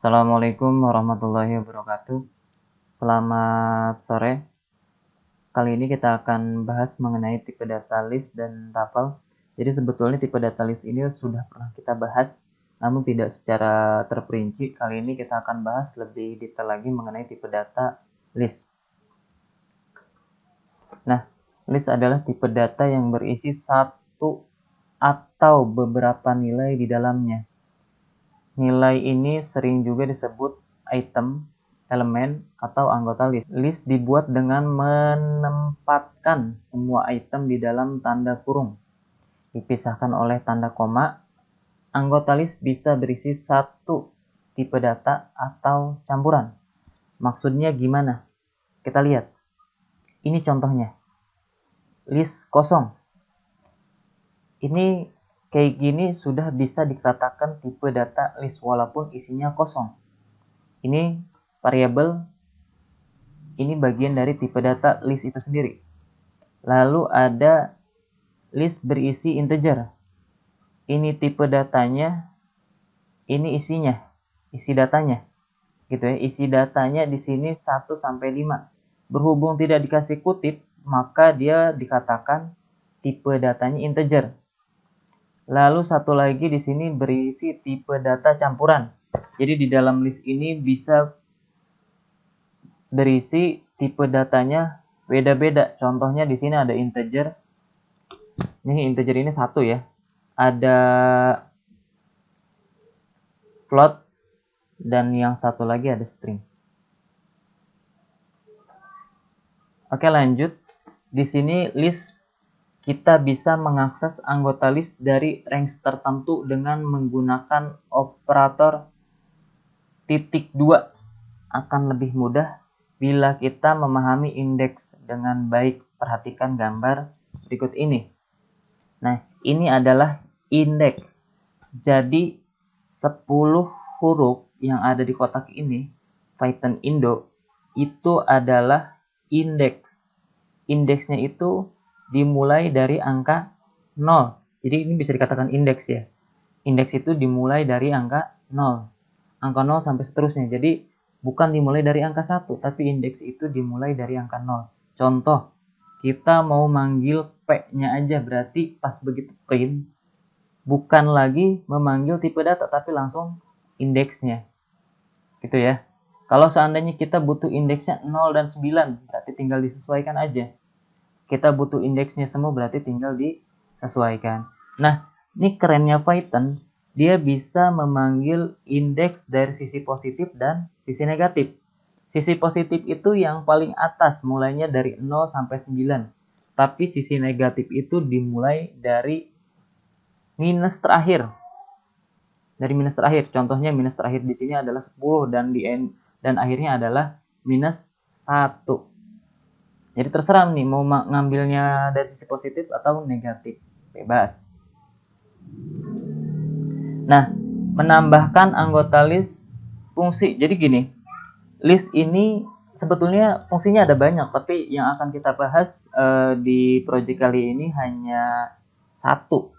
Assalamualaikum warahmatullahi wabarakatuh. Selamat sore. Kali ini kita akan bahas mengenai tipe data list dan tuple. Jadi sebetulnya tipe data list ini sudah pernah kita bahas, namun tidak secara terperinci. Kali ini kita akan bahas lebih detail lagi mengenai tipe data list. Nah, list adalah tipe data yang berisi satu atau beberapa nilai di dalamnya. Nilai ini sering juga disebut item, elemen, atau anggota list. List dibuat dengan menempatkan semua item di dalam tanda kurung, dipisahkan oleh tanda koma. Anggota list bisa berisi satu tipe data atau campuran. Maksudnya gimana? Kita lihat. Ini contohnya. List kosong. Ini kayak gini sudah bisa dikatakan tipe data list walaupun isinya kosong. Ini variabel, ini bagian dari tipe data list itu sendiri. Lalu ada list berisi integer. Ini tipe datanya, ini isinya, isi datanya. Gitu ya. Isi datanya di sini 1 sampai 5. Berhubung tidak dikasih kutip, maka dia dikatakan tipe datanya integer. Lalu satu lagi di sini berisi tipe data campuran. Jadi di dalam list ini bisa berisi tipe datanya beda-beda. Contohnya di sini ada integer. Ini integer ini 1 ya. Ada float dan yang satu lagi ada string. Oke, lanjut. Di sini list kita bisa mengakses anggota list dari range tertentu dengan menggunakan operator titik 2. Akan lebih mudah bila kita memahami indeks dengan baik. Perhatikan gambar berikut ini. Nah, ini adalah indeks. Jadi 10 huruf yang ada di kotak ini, Python Indo, itu adalah indeks. Indeksnya itu dimulai dari angka 0. Jadi ini bisa dikatakan indeks ya. Indeks itu dimulai dari angka 0. Angka 0 sampai seterusnya. Jadi bukan dimulai dari angka 1, tapi indeks itu dimulai dari angka 0. Contoh, kita mau manggil P-nya aja, berarti pas begitu print, bukan lagi memanggil tipe data, tapi langsung indeksnya. Gitu ya. Kalau seandainya kita butuh indeksnya 0 dan 9, berarti tinggal disesuaikan aja. Kita butuh indeksnya semua, berarti tinggal disesuaikan. Nah, ini kerennya Python, dia bisa memanggil indeks dari sisi positif dan sisi negatif. Sisi positif itu yang paling atas, mulainya dari 0 sampai 9. Tapi sisi negatif itu dimulai dari minus terakhir. Dari minus terakhir. Contohnya minus terakhir di sini adalah 10 dan akhirnya adalah minus 1. Jadi terserah nih mau ngambilnya dari sisi positif atau negatif. Bebas. Nah, menambahkan anggota list fungsi. Jadi gini, list ini sebetulnya fungsinya ada banyak, tapi yang akan kita bahas di project kali ini hanya satu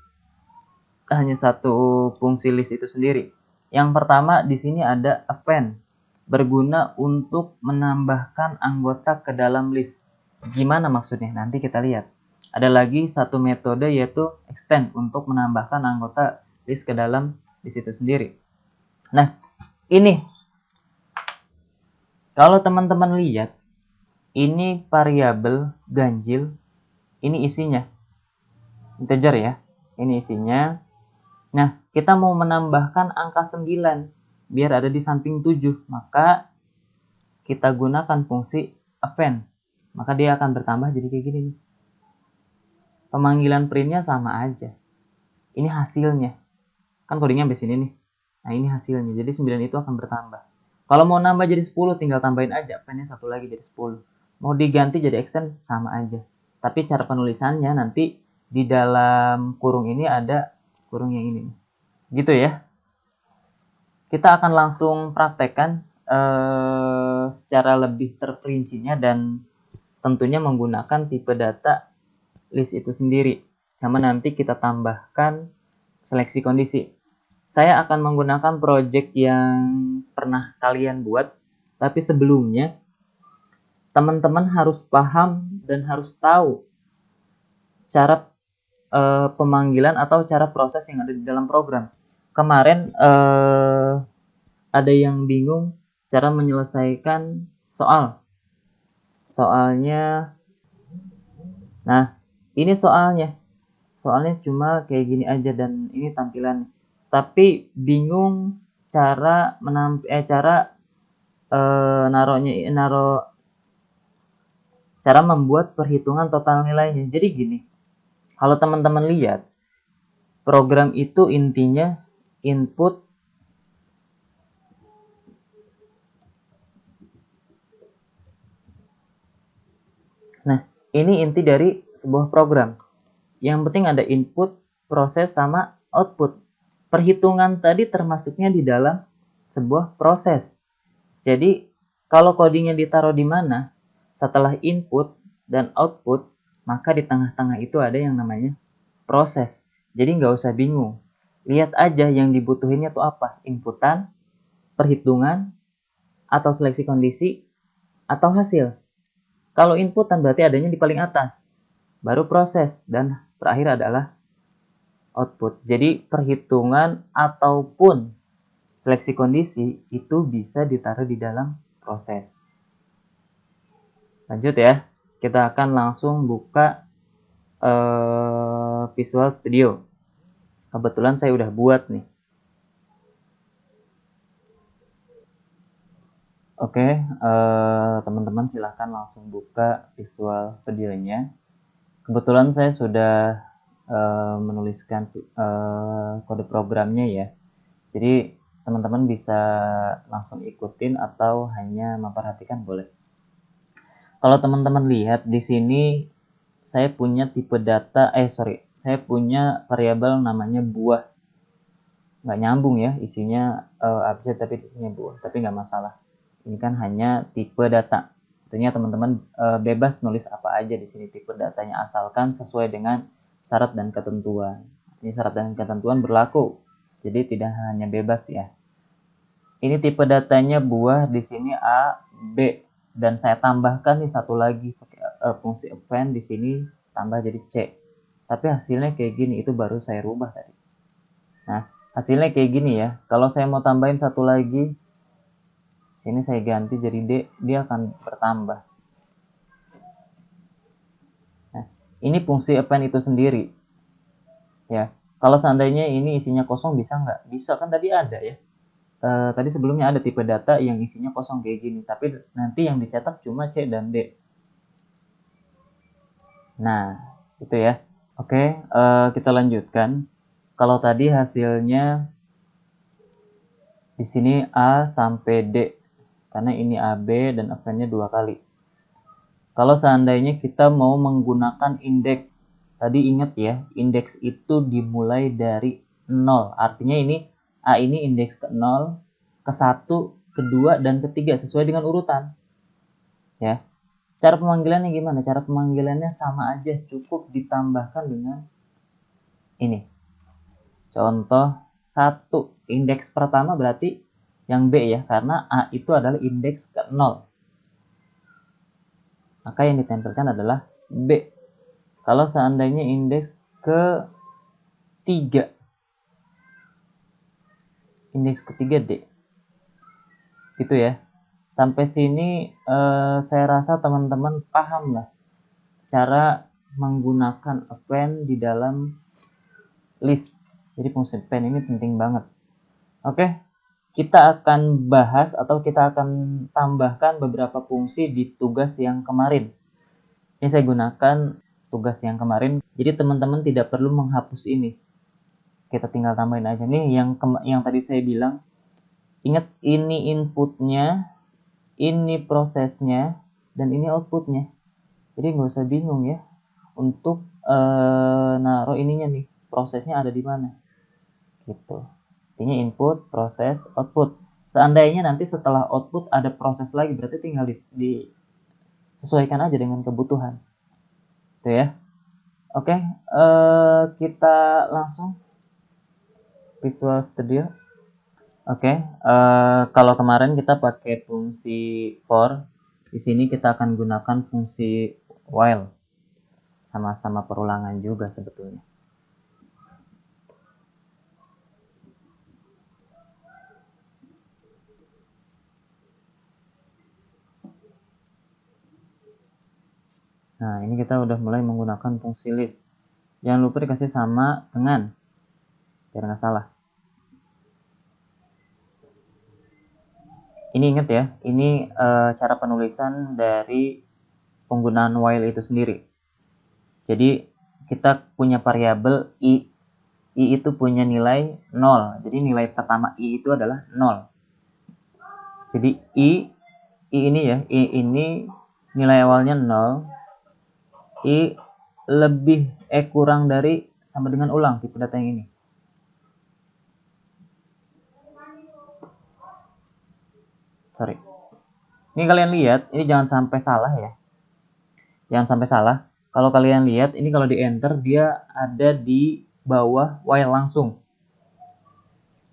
fungsi list itu sendiri. Yang pertama di sini ada append, berguna untuk menambahkan anggota ke dalam list. Gimana maksudnya? Nanti kita lihat. Ada lagi satu metode yaitu extend untuk menambahkan anggota list ke dalam list itu sendiri. Nah, ini kalau teman-teman lihat, ini variabel ganjil, ini isinya integer ya, ini isinya. Nah, kita mau menambahkan angka 9 biar ada di samping 7, maka kita gunakan fungsi append. Maka dia akan bertambah jadi kayak gini nih. Pemanggilan printnya sama aja. Ini hasilnya. Kan kodenya sampai sini nih. Nah, ini hasilnya. Jadi 9 itu akan bertambah. Kalau mau nambah jadi 10, tinggal tambahin aja. Append-nya satu lagi jadi 10. Mau diganti jadi extend, sama aja. Tapi cara penulisannya nanti di dalam kurung ini ada kurung yang ini. Gitu ya. Kita akan langsung praktekkan secara lebih terperincinya dan tentunya menggunakan tipe data list itu sendiri. Sama nanti kita tambahkan seleksi kondisi. saya akan menggunakan project yang pernah kalian buat, tapi sebelumnya teman-teman harus paham dan harus tahu cara pemanggilan atau cara proses yang ada di dalam program. Kemarin ada yang bingung cara menyelesaikan soal. Soalnya, nah ini soalnya cuma kayak gini aja dan ini tampilan. Tapi bingung cara cara membuat perhitungan total nilainya. Jadi gini, kalau teman-teman lihat, program itu intinya input Nah, ini inti dari sebuah program. Yang penting ada input, proses, sama output. Perhitungan tadi termasuknya di dalam sebuah proses. Jadi, kalau codingnya ditaruh di mana, setelah input dan output, maka di tengah-tengah itu ada yang namanya proses. Jadi nggak usah bingung. Lihat aja yang dibutuhinnya tuh apa. Inputan, perhitungan, atau seleksi kondisi, atau hasil. Kalau inputan berarti adanya di paling atas. Baru proses. Dan terakhir adalah output. Jadi perhitungan ataupun seleksi kondisi itu bisa ditaruh di dalam proses. Lanjut ya. Kita akan langsung buka Visual Studio. Kebetulan saya udah buat nih. Oke, teman-teman silahkan langsung buka Visual Studio-nya. Kebetulan saya sudah menuliskan kode programnya ya. Jadi teman-teman bisa langsung ikutin atau hanya memperhatikan boleh. Kalau teman-teman lihat di sini saya punya tipe data, saya punya variabel namanya buah. Nggak nyambung ya, isinya abjad tapi isinya buah, tapi nggak masalah. Ini kan hanya tipe data. Artinya teman-teman bebas nulis apa aja di sini tipe datanya asalkan sesuai dengan syarat dan ketentuan. Ini syarat dan ketentuan berlaku. Jadi tidak hanya bebas ya. Ini tipe datanya buah di sini A, B, dan saya tambahkan nih satu lagi pakai fungsi append di sini tambah jadi C. Tapi hasilnya kayak gini, itu baru saya rubah tadi. Nah, hasilnya kayak gini ya. Kalau saya mau tambahin satu lagi, sini saya ganti jadi D, dia akan bertambah. Nah, ini fungsi append itu sendiri. Ya, kalau seandainya ini isinya kosong bisa nggak? Bisa kan tadi ada ya. Tadi sebelumnya ada tipe data yang isinya kosong kayak gini, tapi nanti yang dicetak cuma C dan D. Nah, itu ya. Oke, kita lanjutkan. Kalau tadi hasilnya di sini A sampai D, karena ini AB dan append-nya 2 kali. Kalau seandainya kita mau menggunakan indeks, tadi ingat ya, indeks itu dimulai dari 0. Artinya ini A ini indeks ke 0, ke 1, kedua, dan ketiga sesuai dengan urutan. Ya. Cara pemanggilannya gimana? Cara pemanggilannya sama aja, cukup ditambahkan dengan ini. Contoh 1, indeks pertama berarti yang B ya, karena A itu adalah indeks ke 0. Maka yang ditempelkan adalah B. Kalau seandainya indeks ke 3, indeks ketiga D. Gitu ya. Sampai sini saya rasa teman-teman paham lah cara menggunakan append di dalam list. Jadi fungsi append ini penting banget. Oke, kita akan bahas atau kita akan tambahkan beberapa fungsi di tugas yang kemarin. Ini saya gunakan tugas yang kemarin, jadi teman-teman tidak perlu menghapus ini. Kita tinggal tambahin aja nih yang tadi saya bilang. Ingat, ini inputnya, ini prosesnya, dan ini outputnya. Jadi nggak usah bingung ya untuk naruh ininya nih, prosesnya ada di mana. Gitu. Artinya input, proses, output. Seandainya nanti setelah output ada proses lagi, berarti tinggal disesuaikan aja dengan kebutuhan. Itu ya. Oke, kita langsung Visual Studio. Oke, kalau kemarin kita pakai fungsi for, di sini kita akan gunakan fungsi while. Sama-sama perulangan juga sebetulnya. Nah, ini kita udah mulai menggunakan fungsi list. Jangan lupa dikasih sama dengan, biar nggak salah. Ini ingat ya, ini cara penulisan dari penggunaan while itu sendiri. Jadi kita punya variabel i itu punya nilai 0. Jadi nilai pertama i itu adalah 0. Jadi i ini ya, i ini nilai awalnya 0, i lebih kurang dari sama dengan ulang tipe data yang ini. Sorry. Ini kalian lihat, ini jangan sampai salah ya. Jangan sampai salah. Kalau kalian lihat, ini kalau di enter dia ada di bawah while langsung.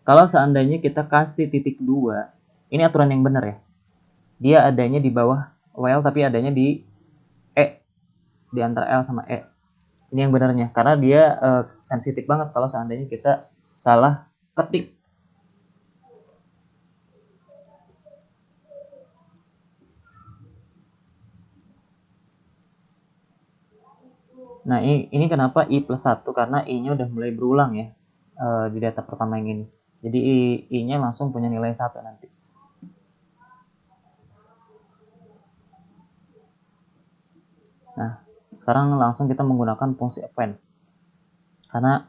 Kalau seandainya kita kasih titik 2, ini aturan yang benar ya. Dia adanya di bawah while tapi adanya di di antara L sama E. Ini yang benarnya karena dia sensitif banget kalau seandainya kita salah ketik. Nah, ini kenapa I plus 1, karena I-nya udah mulai berulang ya di data pertama yang ini. Jadi I-nya langsung punya nilai 1 nanti. Nah, sekarang langsung kita menggunakan fungsi append. Karena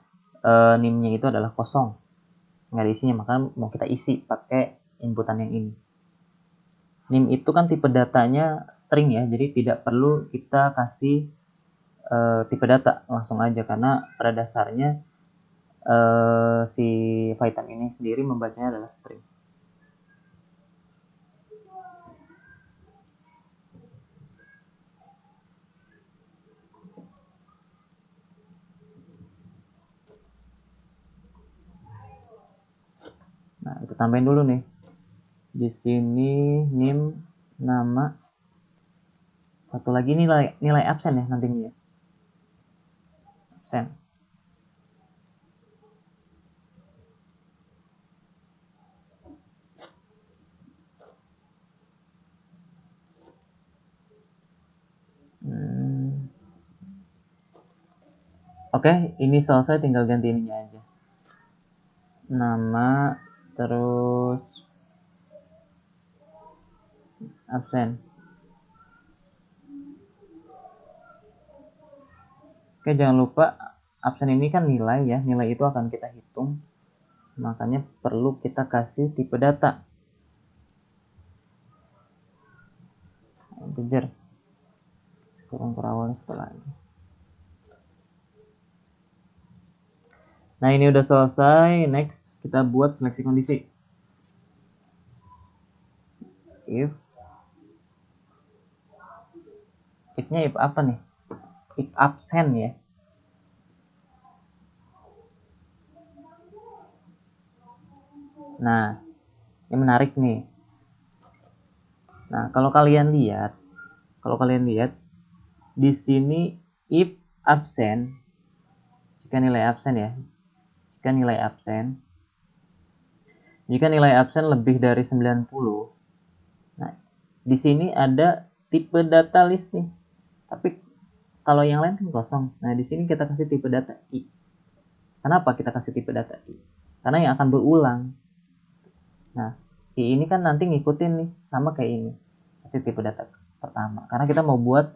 nim-nya itu adalah kosong. Nggak ada isinya, maka mau kita isi pakai inputan yang ini. Nim itu kan tipe datanya string ya, jadi tidak perlu kita kasih tipe data langsung aja karena pada dasarnya si Python ini sendiri membacanya adalah string. Nah, itu tambahin dulu nih. Di sini nim nama, satu lagi nilai absen ya nantinya ya. Absen. Oke, ini selesai, tinggal ganti ininya aja. Nama terus absen. Oke, jangan lupa absen ini kan nilai ya, nilai itu akan kita hitung, makanya perlu kita kasih tipe data integer kurang perawalnya setelah ini. Nah, ini udah selesai. Next kita buat seleksi kondisi. If-nya if apa nih? If absen ya. Nah, ini menarik nih. Nah, kalau kalian lihat di sini if absen, jika nilai absen ya, jika nilai absen lebih dari 90, nah di sini ada tipe data list nih. Tapi kalau yang lain kan kosong. Nah, di sini kita kasih tipe data i. Kenapa kita kasih tipe data i? Karena yang akan berulang. Nah, i ini kan nanti ngikutin nih, sama kayak ini. Kasih tipe data pertama. Karena kita mau buat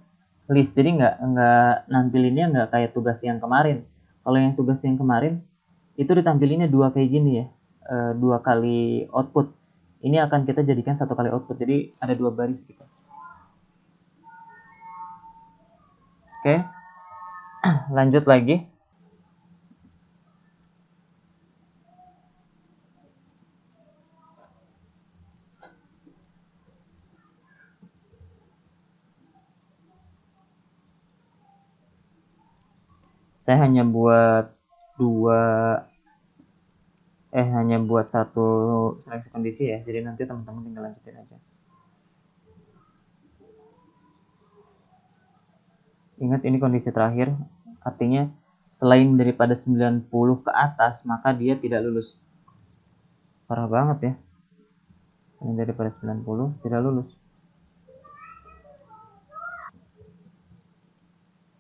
list, jadi nggak nampilinnya nggak kayak tugas yang kemarin. Kalau yang tugas yang kemarin itu ditampilinnya dua kayak gini ya, dua kali output. Ini akan kita jadikan satu kali output, jadi ada dua baris gitu. Oke, lanjut lagi. Saya hanya buat dua hanya buat satu seleksi kondisi ya, jadi nanti teman-teman tinggal lanjutin aja. Ingat ini kondisi terakhir, artinya selain daripada 90 ke atas maka dia tidak lulus. Parah banget ya, selain daripada 90 tidak lulus.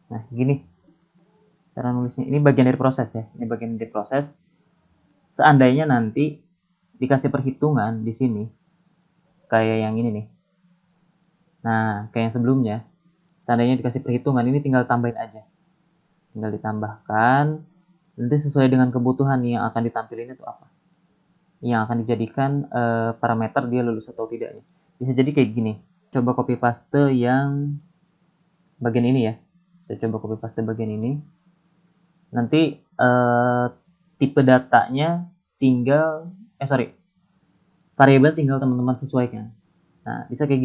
Nah gini cara nulisnya, ini bagian dari proses ya, ini bagian dari proses. Seandainya nanti dikasih perhitungan di sini kayak yang ini nih, nah kayak yang sebelumnya, seandainya dikasih perhitungan ini tinggal tambahin aja, tinggal ditambahkan, nanti sesuai dengan kebutuhan yang akan ditampilin itu apa, yang akan dijadikan parameter dia lulus atau tidaknya. Bisa jadi kayak gini, coba copy paste yang bagian ini ya, saya coba copy paste bagian ini, nanti tipe datanya tinggal variabel tinggal teman-teman sesuaikan. Nah bisa kayak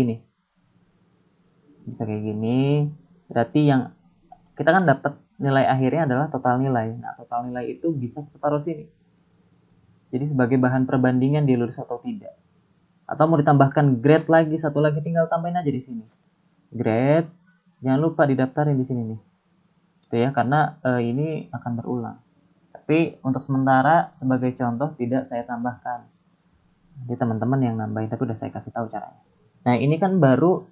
gini, berarti yang kita kan dapat nilai akhirnya adalah total nilai. Nah total nilai itu bisa kita taruh sini, jadi sebagai bahan perbandingan dia lulus atau tidak. Atau mau ditambahkan grade lagi, satu lagi, tinggal tambahin aja di sini grade, jangan lupa didaftarin di sini nih, itu ya, karena ini akan berulang. Tapi untuk sementara sebagai contoh tidak saya tambahkan, jadi teman-teman yang nambahin, tapi udah saya kasih tahu caranya. Nah ini kan baru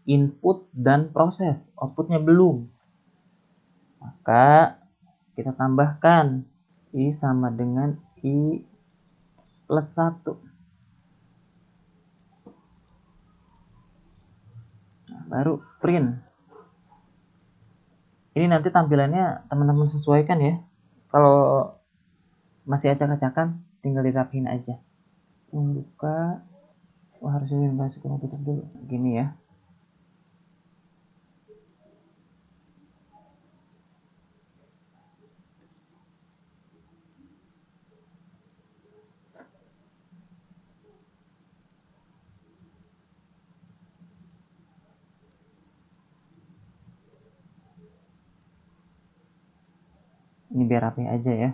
input dan proses, outputnya belum, maka kita tambahkan I sama dengan I plus 1. Nah, baru print. Ini nanti tampilannya teman-teman sesuaikan ya, kalau masih acak-acakan tinggal dirapiin aja. Buka, harusnya masukin tutup dulu, gini ya. Ini biar rapi aja ya.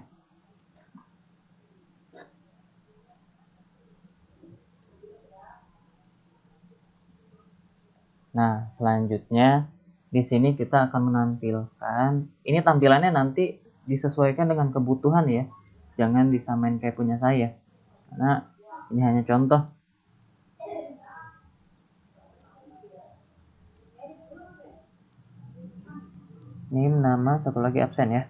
Nah, selanjutnya di sini kita akan menampilkan, ini tampilannya nanti disesuaikan dengan kebutuhan ya. Jangan disamain kayak punya saya, karena ini hanya contoh. Ini nama, satu lagi absen ya.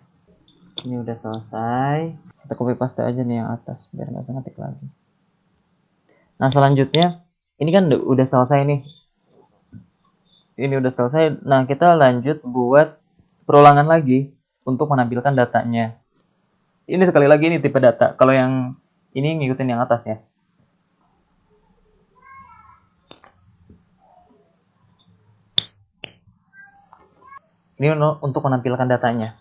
Ini udah selesai. Kita copy paste aja nih yang atas biar nggak usah ngetik lagi. Nah selanjutnya ini kan udah selesai nih. Ini udah selesai. Nah kita lanjut buat perulangan lagi untuk menampilkan datanya. Ini sekali lagi ini tipe data. Kalau yang ini ngikutin yang atas ya. Ini untuk menampilkan datanya.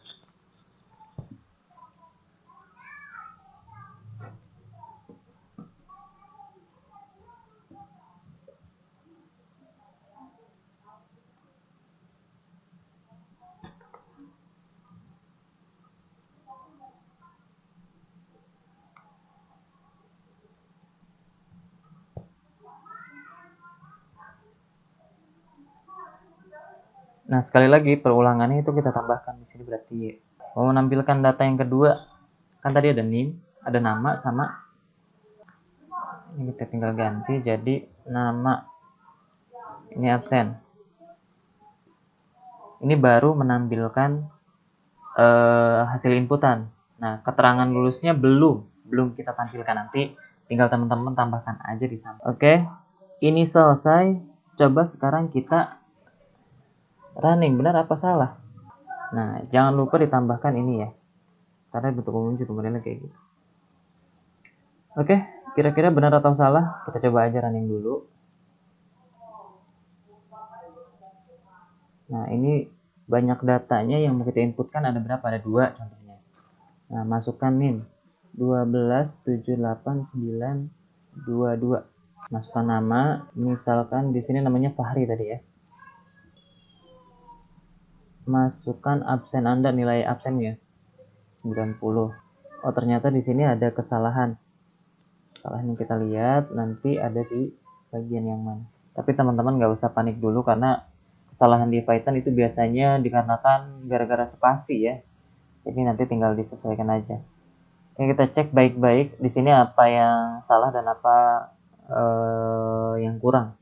Nah, sekali lagi perulangannya itu kita tambahkan di sini, berarti mau menampilkan data yang kedua. Kan tadi ada NIM, ada nama sama, ini kita tinggal ganti jadi nama. Ini absen. Ini baru menampilkan hasil inputan. Nah, keterangan lulusnya belum kita tampilkan, nanti tinggal teman-teman tambahkan aja di sana. Oke, ini selesai. Coba sekarang kita running, benar apa salah? Nah, jangan lupa ditambahkan ini ya, karena bentuk umum juga modelnya kayak gitu. Oke, kira-kira benar atau salah? Kita coba aja running dulu. Nah, ini banyak datanya yang mau kita inputkan, ada berapa? Ada 2 contohnya. Nah, masukkan min 12, 7, 8, 9, 22. Masukkan nama, misalkan di sini namanya Fahri tadi ya. Masukkan absen Anda, nilai absennya 90. Oh, ternyata di sini ada kesalahan. Kesalahan yang kita lihat nanti ada di bagian yang mana. Tapi teman-teman nggak usah panik dulu karena kesalahan di Python itu biasanya dikarenakan gara-gara spasi ya. Jadi nanti tinggal disesuaikan aja. Oke, kita cek baik-baik di sini apa yang salah dan apa yang kurang.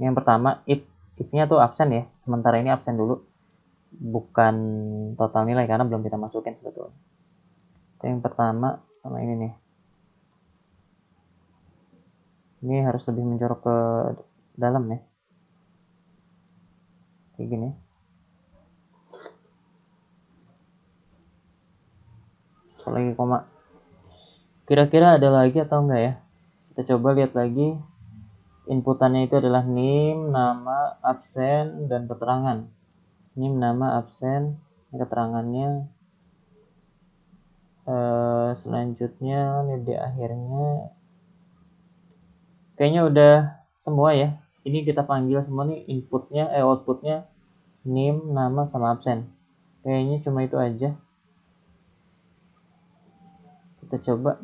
Yang pertama, if-nya tuh absen ya. Sementara ini absen dulu. Bukan total nilai karena belum kita masukin sebetulnya. Yang pertama sama ini nih. Ini harus lebih menjorok ke dalam ya. Kayak gini. Lagi koma. Kira-kira ada lagi atau enggak ya? Kita coba lihat lagi. Inputannya itu adalah NIM, nama, absen, dan keterangan. NIM, nama, absen, keterangannya. Selanjutnya ini di akhirnya. Kayaknya udah semua ya. Ini kita panggil semua nih inputnya, outputnya NIM, nama, sama absen. Kayaknya cuma itu aja. Kita coba.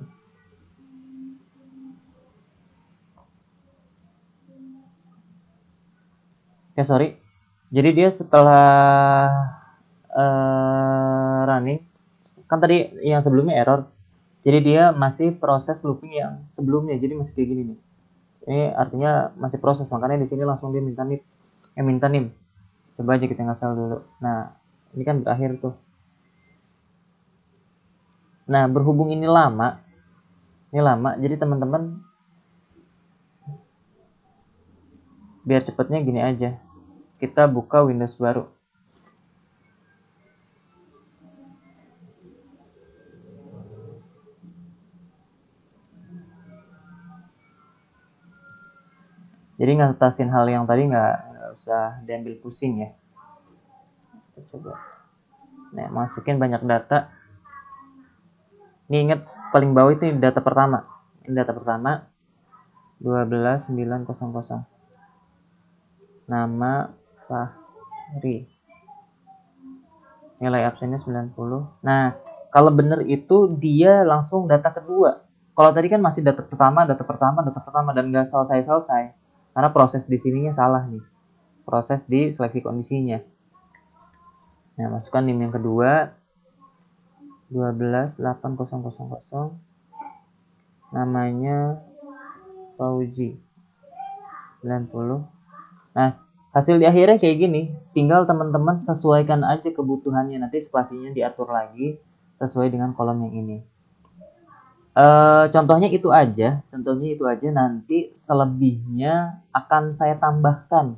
Oke, sorry. Jadi dia setelah running, kan tadi yang sebelumnya error. Jadi dia masih proses looping yang sebelumnya. Jadi masih kayak gini nih. Ini artinya masih proses, makanya di sini langsung dia minta NIM. Coba aja kita ngasal dulu. Nah, ini kan berakhir tuh. Nah, berhubung ini lama, jadi teman-teman biar cepetnya gini aja. Kita buka Windows baru. Jadi ngatasin hal yang tadi nggak usah diambil pusing ya. Kita coba. Nah, masukin banyak data. Ini ingat paling bawah itu data pertama. Ini data pertama 12900. Nama Fahri. Nilai absennya 90. Nah, kalau benar itu dia langsung data kedua. Kalau tadi kan masih data pertama dan nggak selesai. Karena proses di sininya salah nih. Proses di seleksi kondisinya. Nah, masukkan NIM yang kedua 12800. Namanya Fauzi 90. Nah, hasil di akhirnya kayak gini. Tinggal teman-teman sesuaikan aja kebutuhannya. Nanti spasinya diatur lagi sesuai dengan kolom yang ini. Contohnya itu aja. Nanti selebihnya akan saya tambahkan.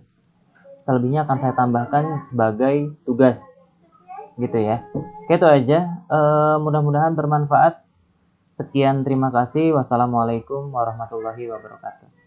Sebagai tugas. Gitu ya. Oke, itu aja. Mudah-mudahan bermanfaat. Sekian, terima kasih. Wassalamualaikum warahmatullahi wabarakatuh.